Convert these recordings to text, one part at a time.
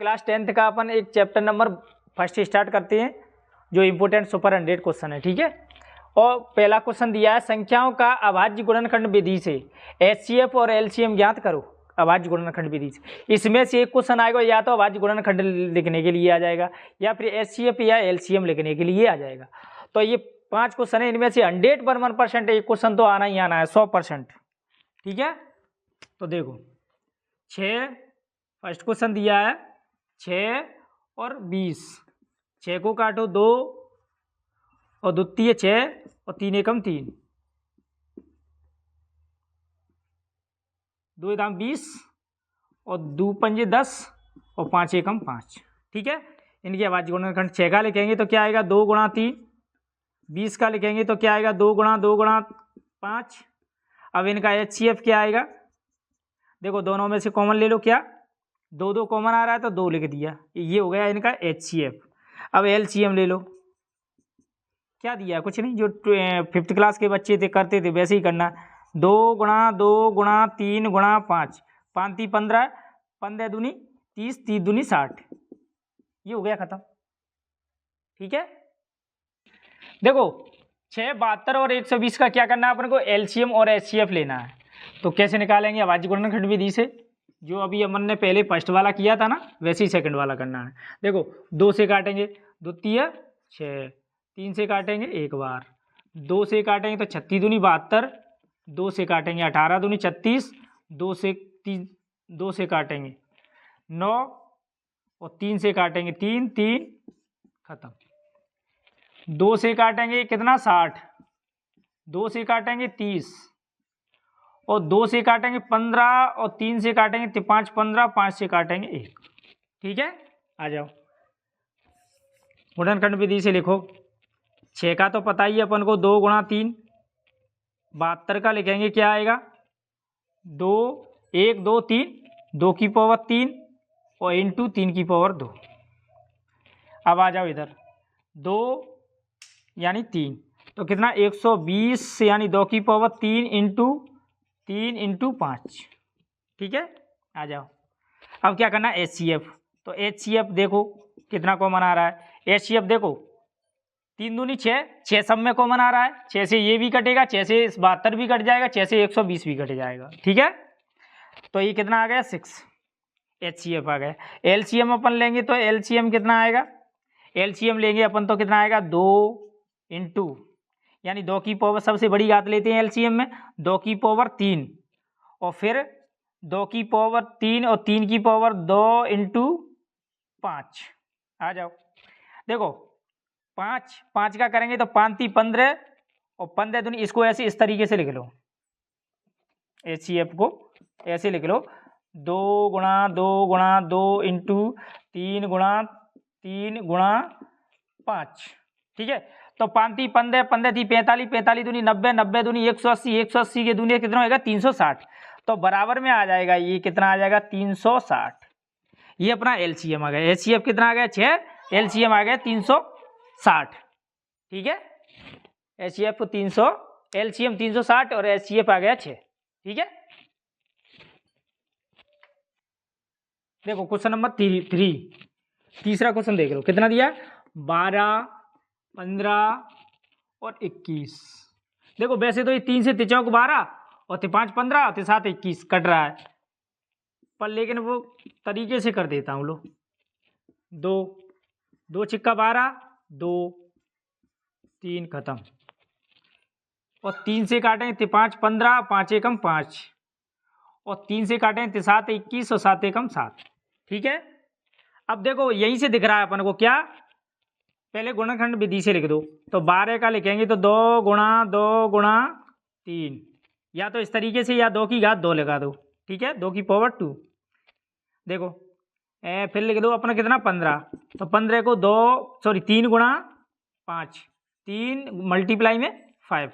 Class 10th का अपन एक chapter number first start करते हैं जो इम्पोर्टेंट सुपर 100 क्वेश्चन है। ठीक है, और पहला क्वेश्चन दिया है संख्याओं का अभाज्य गुणनखंड विधि से एचसीएफ और एलसीएम ज्ञात करो। अभाज्य गुणनखंड विधि से इसमें से एक क्वेश्चन आएगा, या तो अभाज्य गुणनखंड लिखने के लिए आ जाएगा या फिर एचसीएफ या एलसीएम लिखने के लिए आ जाएगा। तो ये 5 क्वेश्चन है, इनमें से 100% एक क्वेश्चन तो आना ही आना है, 100%। ठीक है, तो देखो 6 फर्स्ट क्वेश्चन दिया है 6 और 20, 6 को काटो 2 और द्वितीय 6 और 3 एकम 3, 2 दाम 20 और 2 पंजे 10 और 5 एकम 5। ठीक है, इनकी अभाज्य गुणनखंड 6 का लिखेंगे तो क्या आएगा 2 गुणा 3, 20 का लिखेंगे तो क्या आएगा 2 गुणा 5। अब इनका एचसीएफ क्या आएगा, देखो दोनों में से कॉमन ले लो, क्या 2 कॉमन आ रहा है तो 2 लिख दिया, ये हो गया इनका एचसीएफ। अब एलसीएम ले लो, क्या दिया है कुछ नहीं, जो 5th क्लास के बच्चे थे करते थे वैसे ही करना। 2 गुणा 3 गुणा 5, 5 × 15, 15 दूनी 30, 30 दूनी 60, ये हो गया खत्म। ठीक है, देखो 6, 72 और 120 का क्या करना है अपन को, एलसीएम और एचसीएफ लेना है। तो कैसे निकालेंगे, अभाज्य गुणनखंड विधि से, जो अभी अपन ने पहले फर्स्ट वाला किया था ना वैसे ही सेकंड वाला करना है। देखो 2 से काटेंगे द्वितीय 6, 3 से काटेंगे एक बार, 2 से काटेंगे तो 36 दूनी 72, 2 से काटेंगे 18 दूनी 36, 2 से काटेंगे 9 और 3 से काटेंगे 3, 3 खत्म। 2 से काटेंगे कितना 60, 2 से काटेंगे 30 और 2 से काटेंगे 15 और 3 से काटेंगे 5, 15, 5 से काटेंगे 1। ठीक है, आ जाओ गुणनखंड विधि से लिखो। 6 का तो पता ही अपन को 2 गुणा 3, 72 का लिखेंगे क्या आएगा 2, 1 2 3, 2 की पावर 3 और इंटू 3 की पावर 2। अब आ जाओ इधर 2 यानी 3, तो कितना 120 यानी 2 की पावर 3 इंटू 3 इंटू 5। ठीक है, आ जाओ अब क्या करना है एचसीएफ। तो एचसीएफ देखो कितना कॉमन आ रहा है, एचसीएफ देखो 3 दूनी 6, 6 सब में कॉमन आ रहा है, 6 से ये भी कटेगा, 6 से 72 भी कट जाएगा, 6 से 120 भी कट जाएगा। ठीक है, तो ये कितना आ गया 6, एचसीएफ आ गया। एलसीएम अपन लेंगे तो एलसीएम कितना आएगा, एलसीएम लेंगे अपन तो कितना आएगा 2 इंटू यानी 2 की पावर सबसे बड़ी घात लेते हैं एलसीएम में, 2 की पावर 3 और फिर 2 की पावर 3 और 3 की पावर 2 इंटू 5। आ जाओ देखो 5 का करेंगे तो 5 × 15 और 15 दूनी, इसको ऐसे इस तरीके से लिख लो, एचसीएफ को ऐसे लिख लो 2 गुणा 2 इंटू 3 गुणा 5। ठीक है, तो 5 × 15, 15 × 45, 45 दूनी 90, 90 दूनी 180, 180 के दूनी कितना होगा 360, तो बराबर में आ जाएगा, ये कितना आ जाएगा 360। ये अपना एलसीएम आ गया, एचसीएफ कितना आ गया 6, एलसीएम आ गया 360। ठीक है, एचसीएफ 300, एलसीएम 360 और एचसीएफ आ गया 6। ठीक है, देखो क्वेश्चन नंबर 3, तीसरा क्वेश्चन देख लो कितना दिया 12, 15 और 21। देखो वैसे तो ये 3 से 3 चौक 12 और 5 15 और 7 21 कट रहा है, पर लेकिन वो तरीके से कर देता हूँ। लो 2 छिक्का 12, 2 3 खत्म, और 3 से काटेंगे 5 15, 5 एकम 5 और 3 से काटेंगे 7 21 और 7 एकम 7। ठीक है, अब देखो यहीं से दिख रहा है अपन को क्या, पहले गुणनखंड विधि से लिख दो, तो 12 का लिखेंगे तो 2 गुणा 3, या तो इस तरीके से या 2 की घात 2 लगा दो। ठीक है, 2 की पावर 2। देखो फिर लिख दो अपना कितना 15, तो 15 को 3 गुणा 5, 3 मल्टीप्लाई में 5,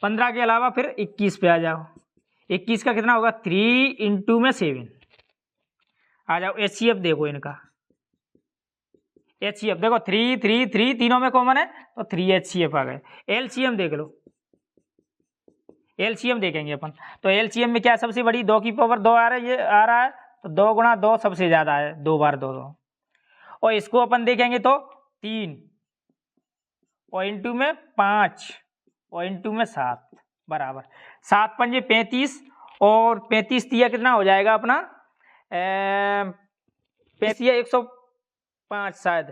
15 के अलावा फिर 21 पे आ जाओ, 21 का कितना होगा 3 इंटू में 7। आ जाओ एचसीएफ देखो इनका, एचसीएफ देखो 3 3 3 तीनों में कॉमन है तो 3 एचसीएफ आ गए। एलसीएम देख लो, एलसीएम देखेंगे अपन, तो एलसीएम में क्या सबसे बड़ी 2 की पावर 2 आ रहा है, ये आ रहा है, तो 2 गुणा 2 सबसे ज़्यादा है, 2 बार 2 2। और इसको अपन देखेंगे तो 3 और इंटू में 5 और इंटू में 7 बराबर 7 पंजे 35 और 35 तिया कितना हो जाएगा अपना 35 105 शायद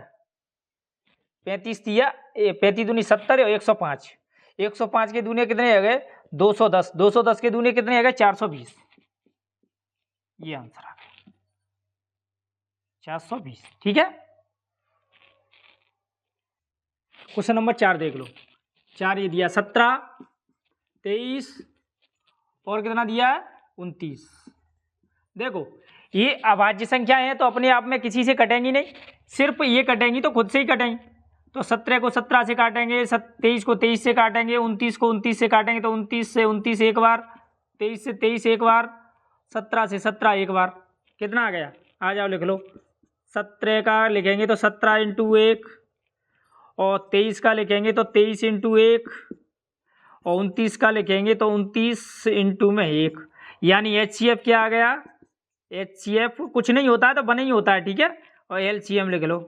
35 तिया 35 दूनी 70 और 105 105 के दूनी कितने आ गए 210 210 के दूनी कितने आ गए 420। ये आंसर आ गया 420। ठीक है। क्वेश्चन नंबर 4 देख लो। 4 ये दिया 17 23 और कितना दिया है 29। देखो ये अभाज्य संख्या है तो अपने आप में किसी से कटेंगी नहीं, सिर्फ ये कटेंगी तो खुद से ही कटेंगी। तो 17 को 17 से काटेंगे, 23 को 23 से काटेंगे, 29 को 29 से काटेंगे तो 29 से 29 एक बार, 23 से 23 एक बार, 17 से 17 एक बार। कितना आ गया आ जाओ लिख लो। 17 का लिखेंगे तो 17 इंटू 1 और 23 का लिखेंगे तो 23 इंटू 1 और 29 का लिखेंगे तो 29 इंटू में 1, यानी HCF क्या आ गया HCF कुछ नहीं होता है तो बना ही होता है। ठीक है। और LCM लिख लो।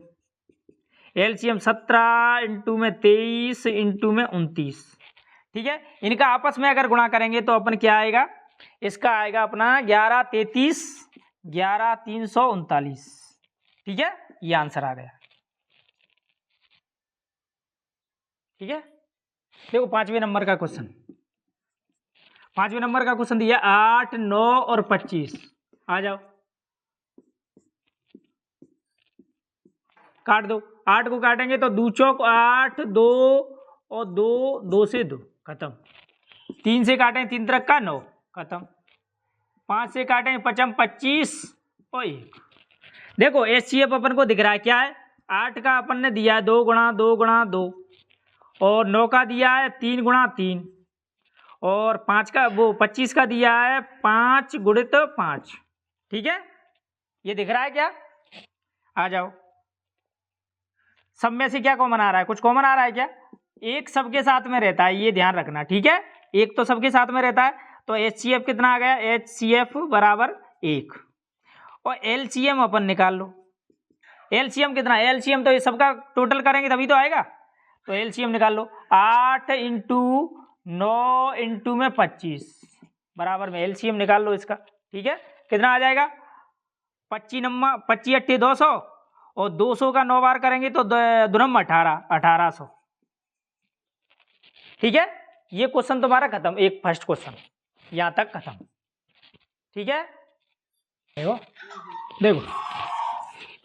LCM 17 इंटू में 23 इंटू में 29। ठीक है। इनका आपस में अगर गुणा करेंगे तो अपन क्या आएगा, इसका आएगा अपना 11 33 11 339। ठीक है। ये आंसर आ गया। ठीक है। देखो 5वें नंबर का क्वेश्चन, 5वें नंबर का क्वेश्चन दिया 8 9 और 25। आ जाओ काट दो। 8 को काटेंगे तो 2 चौक 8 2 और 2 2 से 2 खत्म। 3 से काटेंगे 3 तरक का 9 खत्म। 5 से काटेंगे 5 25 और 1। देखो HCF अपन को दिख रहा है क्या है, 8 का अपन ने दिया है 2 गुणा 2 गुणा 2 और 9 का दिया है 3 गुणा 3 और 5 का 25 का दिया है 5 गुणित 5। ठीक है। ये दिख रहा है क्या। आ जाओ सब में से क्या कॉमन आ रहा है, कुछ कॉमन आ रहा है क्या, एक सबके साथ में रहता है, ये ध्यान रखना। ठीक है। एक तो सबके साथ में रहता है तो HCF कितना आ गया HCF बराबर 1 और LCM अपन निकाल लो। LCM कितना LCM तो ये सबका टोटल करेंगे तभी तो आएगा, तो LCM निकाल लो। 8 इंटू 9 इंटू में 25 बराबर में LCM निकाल लो इसका। ठीक है। कितना आ जाएगा 25 नम्मा 25 8 200 और 200 का 9 बार करेंगे तो 2 नम्मा 18 1800। ठीक है। ये क्वेश्चन तुम्हारा खत्म, एक फर्स्ट क्वेश्चन यहां तक खत्म। ठीक है। देखो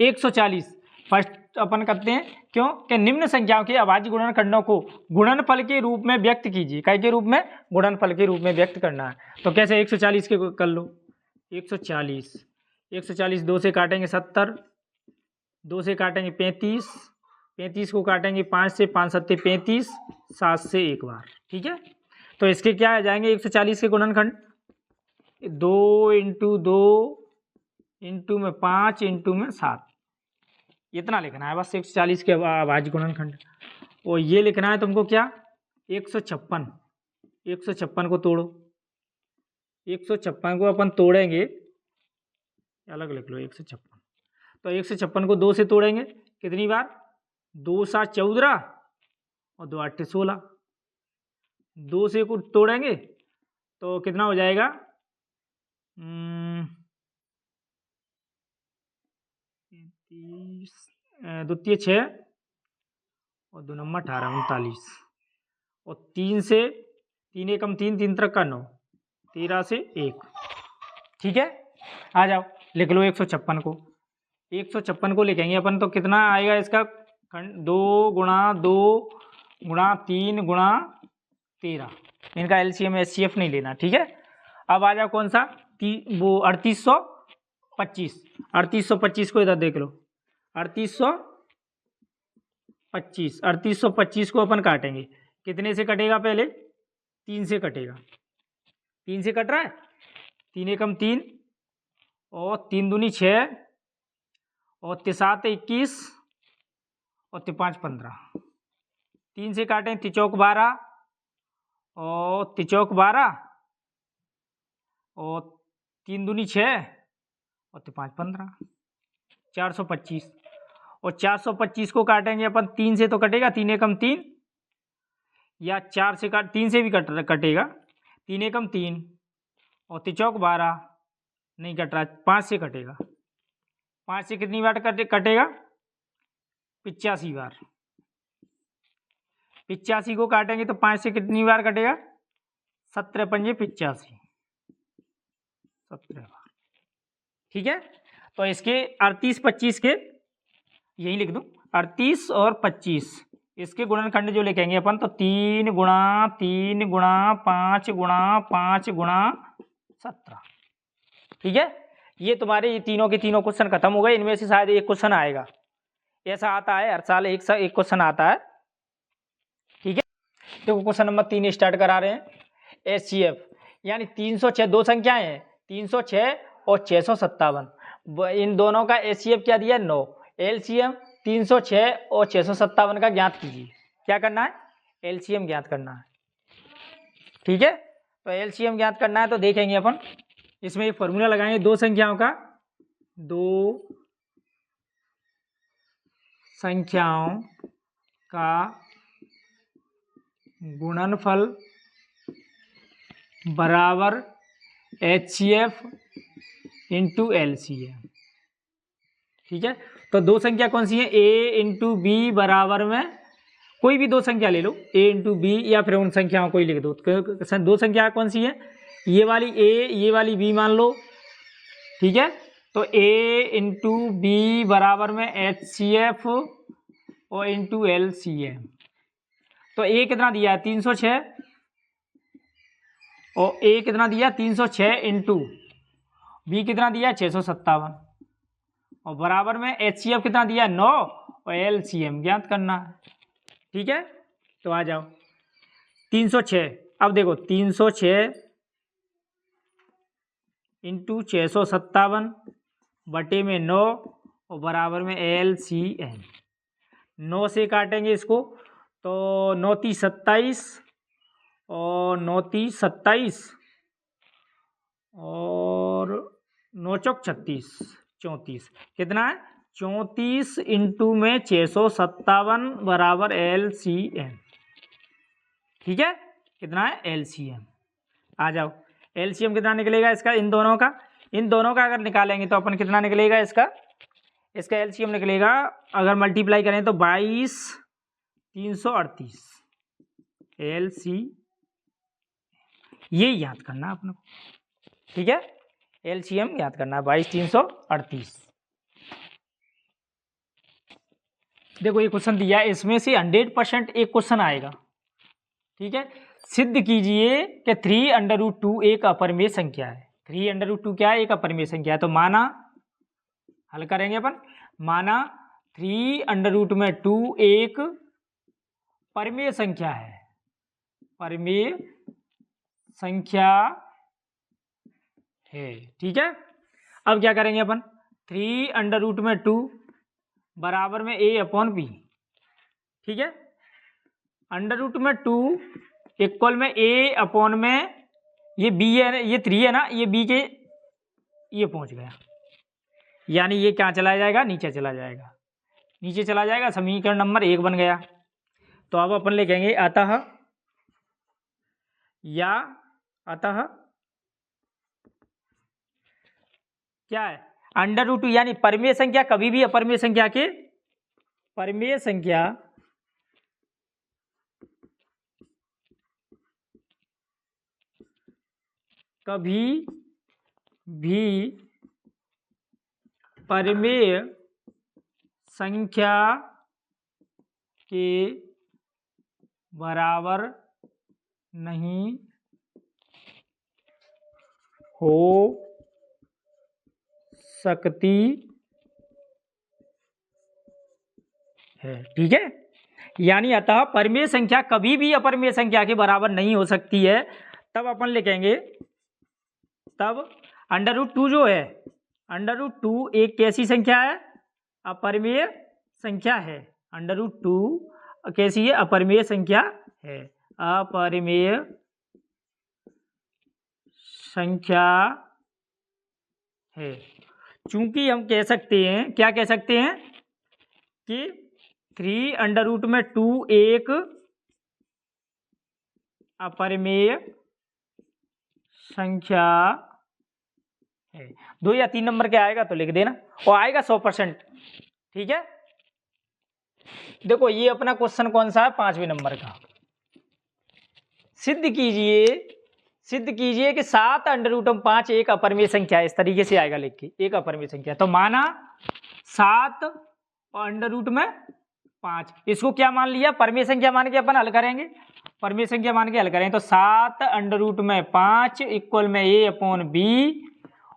140 फर्स्ट अपन करते हैं, क्यों कि निम्न संख्याओं के अभाज्य गुणनखंडों को गुणनफल के रूप में व्यक्त कीजिए। काय के रूप में गुणनफल के रूप में व्यक्त करना है। तो कैसे 140 के कर लो। 140 2 से काटेंगे 70, 2 से काटेंगे 35, 35 को काटेंगे 5 से 5 7 35, 7 से एक बार। ठीक है। तो इसके क्या आ जाएंगे 140 के गुणनखंड 2 इंटू 2 इंटू में 5 इंटू में 7, इतना लिखना है बस 140 के अभाज्य गुणनखंड। और ये लिखना है तुमको क्या 156, 156 को तोड़ो। 156 को अपन तोड़ेंगे, अलग लिख लो 156। तो 156 को 2 से तोड़ेंगे कितनी बार 2 7 14 और 2 8 16। 2 से को तोड़ेंगे तो कितना हो जाएगा 2 6 और 2 नंबर 18 39 और 3 से 3 एकम 3 3 तरक का 9 13 से 1। ठीक है। आ जाओ लिख लो 156 को। 156 को लिखेंगे अपन तो कितना आएगा इसका खंड 2 गुणा 2 गुणा 3 गुणा 13। इनका LCM HCF नहीं लेना। ठीक है। अब आ जाओ कौन सा वो 3825। 3825 को इधर देख लो। 3825 3825 को अपन काटेंगे, कितने से कटेगा पहले 3 से कटेगा। 3 से कट रहा है 3 एकम 3 और 3 दूनी 6 और 7 21 और 5 15। 3 से काटें 3 चौक 12 और 3 चौक 12 और 3 दूनी 6 और 5 15, 425। और 425 को काटेंगे अपन 3 से, तो कटेगा 3 एकम 3, या 4 से काट 3 से भी कटेगा, 3 एकम 3 और 3 चौक 12, नहीं कट रहा, 5 से कटेगा। 5 से कितनी बार कटेगा? 85 बार। 85 को काटेंगे तो 5 से कितनी बार कटेगा? 17 पंजे 85, 17 बार। ठीक है, तो इसके 38 25 के, यही लिख दूं, 38 और 25 इसके गुणनखंड जो लिखेंगे अपन, तो 3 गुणा 3 गुणा 5 गुणा 5 गुणा 17। ठीक है, ये तुम्हारे ये तीनों के तीनों क्वेश्चन खत्म हो गए। इनमें से शायद एक क्वेश्चन आएगा, ऐसा आता है हर साल, एक क्वेश्चन आता है। ठीक है, तो क्वेश्चन नंबर 3 स्टार्ट करा रहे हैं। HCF यानी 306, दो संख्याएं हैं 306 और 657, इन दोनों का HCF क्या दिया? 9। LCM 306 और 657 का ज्ञात कीजिए। क्या करना है? LCM ज्ञात करना है। ठीक है, तो LCM ज्ञात करना है, तो देखेंगे अपन इसमें एक फॉर्मूला लगाएंगे, दो संख्याओं का गुणनफल बराबर HCF इंटू LCM। ठीक है, तो दो संख्या कौन सी है? A इंटू बी बराबर में, कोई भी दो संख्या ले लो, A इंटू बी, या फिर उन संख्याओं को ही लिख दो। दो संख्या कौन सी है? ये वाली A, ये वाली B मान लो। ठीक है, तो A इंटू बी बराबर में HCF और इंटू LCM। तो A कितना दिया है? 306, और A कितना दिया? 306 इंटू B कितना दिया? 657, और बराबर में HCF कितना दिया? 9, और LCM ज्ञात करना है। ठीक है, तो आ जाओ 306। अब देखो 306 इंटू 657 बटे में 9 और बराबर में LCM। 9 से काटेंगे इसको, तो 9 30 27 और 9 30 27 और 9 चौक 36 34, कितना है? 34 इंटू में 657 बराबर LCM। ठीक है, कितना है? LCM। आ जाओ, LCM कितना निकलेगा इसका? इन दोनों का अगर निकालेंगे तो अपन कितना निकलेगा इसका LCM निकलेगा, अगर मल्टीप्लाई करें तो 22 338 LC, ये याद करना अपने को। ठीक है, LCM याद करना है 22 338। देखो ये क्वेश्चन दिया है, इसमें से 100% एक क्वेश्चन आएगा। ठीक है, सिद्ध कीजिए कि 3√2 एक अपरिमेय संख्या है। 3√2 क्या है? एक अपरिमेय संख्या है। तो माना, हल करेंगे अपन, माना 3√2 एक परिमेय संख्या है, परिमेय संख्या है। ठीक है, अब क्या करेंगे अपन? 3√2 बराबर में A/B। ठीक है, √2 इक्वल में A में, ये B है, ये 3 है ना, ये B के ये पहुंच गया, यानी ये क्या चला जाएगा? नीचे चला जाएगा, नीचे चला जाएगा, समीकरण नंबर 1 बन गया। तो अब अपन लिखेंगे अतः, या अतः क्या है? √2 यानी परिमेय संख्या कभी भी अपरिमेय संख्या के, परिमेय संख्या कभी भी परिमेय संख्या के बराबर नहीं हो सकती है। ठीक है, यानी अतः परिमेय संख्या कभी भी अपरिमेय संख्या के बराबर नहीं हो सकती है। तब अपन लिखेंगे, तब √2 जो है, √2 एक कैसी संख्या है? अपरिमेय संख्या है। √2 कैसी है? अपरिमेय संख्या है, अपरिमेय संख्या है। चूंकि हम कह सकते हैं, क्या कह सकते हैं कि 3√2 एक अपरिमेय संख्या है। 2 या 3 नंबर के आएगा तो लिख देना, और आएगा 100%। ठीक है, देखो ये अपना क्वेश्चन कौन सा है, 5वें नंबर का। सिद्ध कीजिए कि 7√5 एक अपरिमेय संख्या है। इस तरीके से आएगा लिख के, एक अपरिमेय संख्या। तो माना 7 और √5, इसको क्या मान लिया, परिमेय संख्या मान के अपन हल करेंगे, परिमेय संख्या मान के हल करेंगे। तो 7√5 इक्वल में a/b,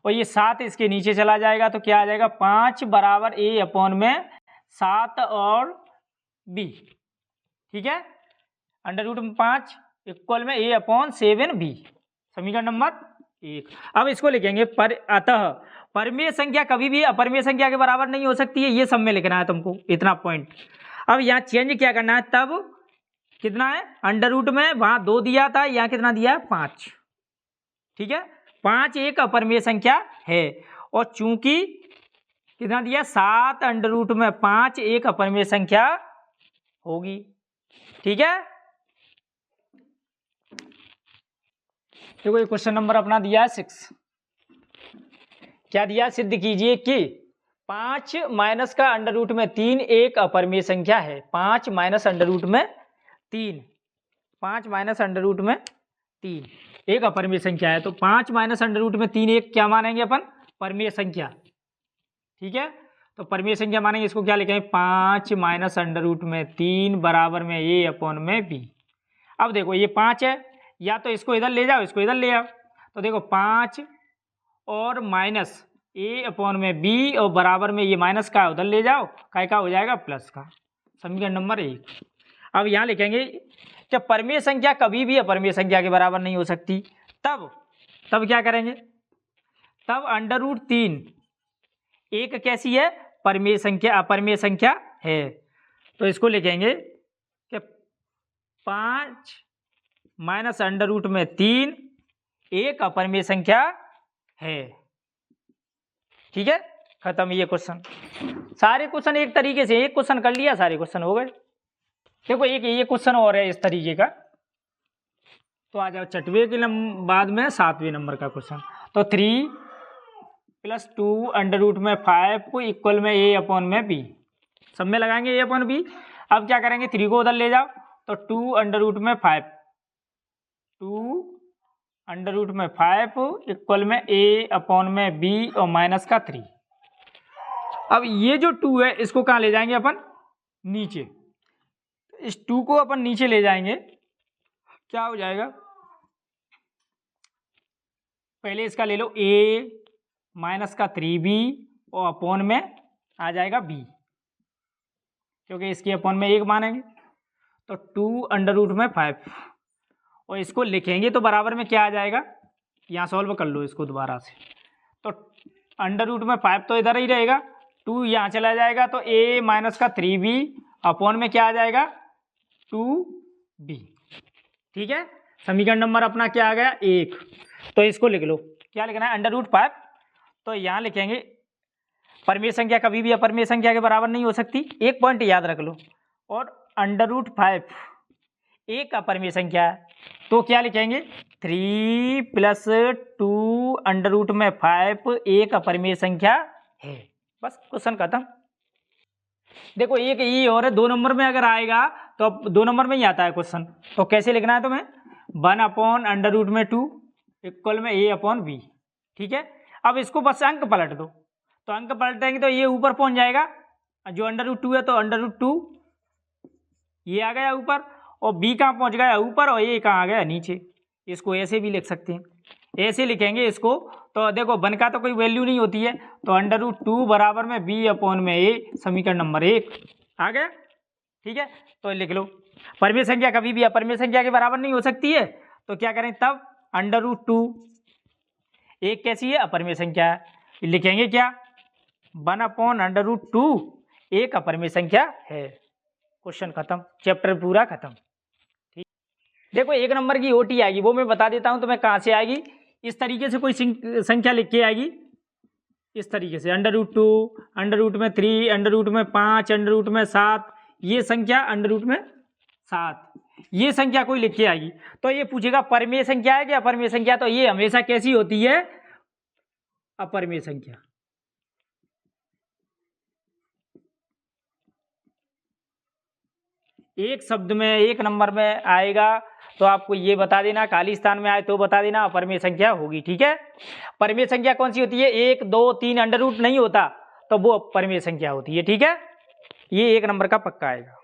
और ये 7 इसके नीचे चला जाएगा तो क्या आ जाएगा, 5 बराबर a/7 और b। ठीक है, √5 इक्वल में a/7b, समीकरण नंबर 1। अब इसको लिखेंगे अतः परिमेय संख्या कभी भी अपरिमेय संख्या के बराबर नहीं हो सकती है, ये सब में लिखना है तुमको, इतना पॉइंट। अब यहाँ चेंज क्या करना है, तब कितना है, अंडर में वहां 2 दिया था, यहाँ कितना दिया है, 5। ठीक है, 5 एक अपरिमेय संख्या है, और चूंकि कितना दिया, 7√5 एक अपरिमेय संख्या होगी। ठीक है, देखो ये क्वेश्चन नंबर अपना दिया है 6। क्या दिया, सिद्ध कीजिए कि 5 माइनस का √3 एक अपरिमेय संख्या है। 5 माइनस √3, 5 माइनस √3 एक अपरिमेय संख्या है। तो 5 माइनस √3 एक क्या मानेंगे अपन, परिमेय संख्या। ठीक है, तो परिमेय संख्या मानेंगे, इसको क्या लिखेंगे, 5 माइनस √3 बराबर में a/b। अब देखो ये 5 है, या तो इसको इधर ले जाओ, इसको इधर ले आओ। तो देखो 5 और माइनस a/b, और बराबर में ये माइनस का उधर ले जाओ, का हो जाएगा प्लस का, समीकरण नंबर 1। अब यहाँ लिखेंगे कि परिमेय संख्या कभी भी अपरिमेय संख्या के बराबर नहीं हो सकती। तब क्या करेंगे, तब √3 एक कैसी है, परिमेय संख्या, अपरिमेय संख्या है। तो इसको लिखेंगे कि 5 माइनस √3 एक अपरिमेय संख्या है। ठीक है, खत्म ये क्वेश्चन। सारे क्वेश्चन एक तरीके से, एक क्वेश्चन कर लिया, सारे क्वेश्चन हो गए। देखो एक ये क्वेश्चन और है इस तरीके का, तो आ जाओ छठवें के बाद में 7वें नंबर का क्वेश्चन। तो 3 + 2 √5 इक्वल में a/b, सब में लगाएंगे a/b। अब क्या करेंगे, 3 को उधर ले जाओ, तो 2 √5 इक्वल में a/b और माइनस का 3। अब ये जो 2 है इसको कहाँ ले जाएंगे अपन, नीचे। इस 2 को अपन नीचे ले जाएंगे, क्या हो जाएगा, पहले इसका ले लो a माइनस का 3b, और अपॉन में आ जाएगा b, क्योंकि इसके अपॉन में 1 मानेंगे। तो 2 √5, और इसको लिखेंगे तो बराबर में क्या आ जाएगा, यहाँ सॉल्व कर लो इसको दोबारा से। तो √5 तो इधर ही रहेगा, 2 यहाँ चला जाएगा, तो a माइनस का 3b अपॉन में क्या आ जाएगा, 2b। ठीक है, समीकरण नंबर अपना क्या आ गया, 1। तो इसको लिख लो, क्या लिखना है, √5। तो यहाँ लिखेंगे परिमेय संख्या कभी भी अपरिमेय संख्या के बराबर नहीं हो सकती, एक पॉइंट याद रख लो। और √5 एक अपरिमेय संख्या है, तो क्या लिखेंगे, 3 + 2 √5 एक अपरिमेय संख्या है। बस क्वेश्चन खत्म। देखो एक ये और है, 2 नंबर में अगर आएगा तो अब 2 नंबर में ही आता है क्वेश्चन। तो कैसे लिखना है तुम्हें, 1/√2 इक्वल में a/b। ठीक है, अब इसको बस अंक पलट दो, तो अंक पलटेंगे तो ये ऊपर पहुंच जाएगा, जो √2 है तो √2 ये आ गया ऊपर, और b कहाँ पहुंच गया, ऊपर, और a कहाँ आ गया, नीचे। इसको ऐसे भी लिख सकते हैं, ऐसे लिखेंगे इसको। तो देखो 1 का तो कोई वैल्यू नहीं होती है, तो √2 बराबर में b/a, समीकरण नंबर 1 आ गया। ठीक है, तो लिख लो, परिमेय संख्या कभी भी अपरिमेय संख्या के बराबर नहीं हो सकती है, तो क्या करें, तब √2 एक कैसी है, अपरिमेय संख्या है, लिखेंगे क्या, 1/√2 एक अपरिमेय संख्या है। क्वेश्चन खत्म, चैप्टर पूरा खत्म। ठीक, देखो 1 नंबर की ओटी आएगी, वो मैं बता देता हूं तुम्हें कहाँ से आएगी। इस तरीके से कोई संख्या लिख के आएगी, इस तरीके से √2, √3, √5, √7, ये संख्या √7, ये संख्या कोई लिख के आएगी तो ये पूछेगा परिमेय संख्या है कि अपरिमेय संख्या। तो ये हमेशा कैसी होती है? अपरिमेय संख्या। एक शब्द में, एक नंबर में आएगा तो आपको ये बता देना, खाली स्थान में आए तो बता देना, अपरिमेय संख्या होगी। ठीक है, परिमेय संख्या कौन सी होती है? 1, 2, 3 अंडर रूट नहीं होता तो वो परिमेय संख्या होती है। ठीक है, ये एक नंबर का पक्का आएगा।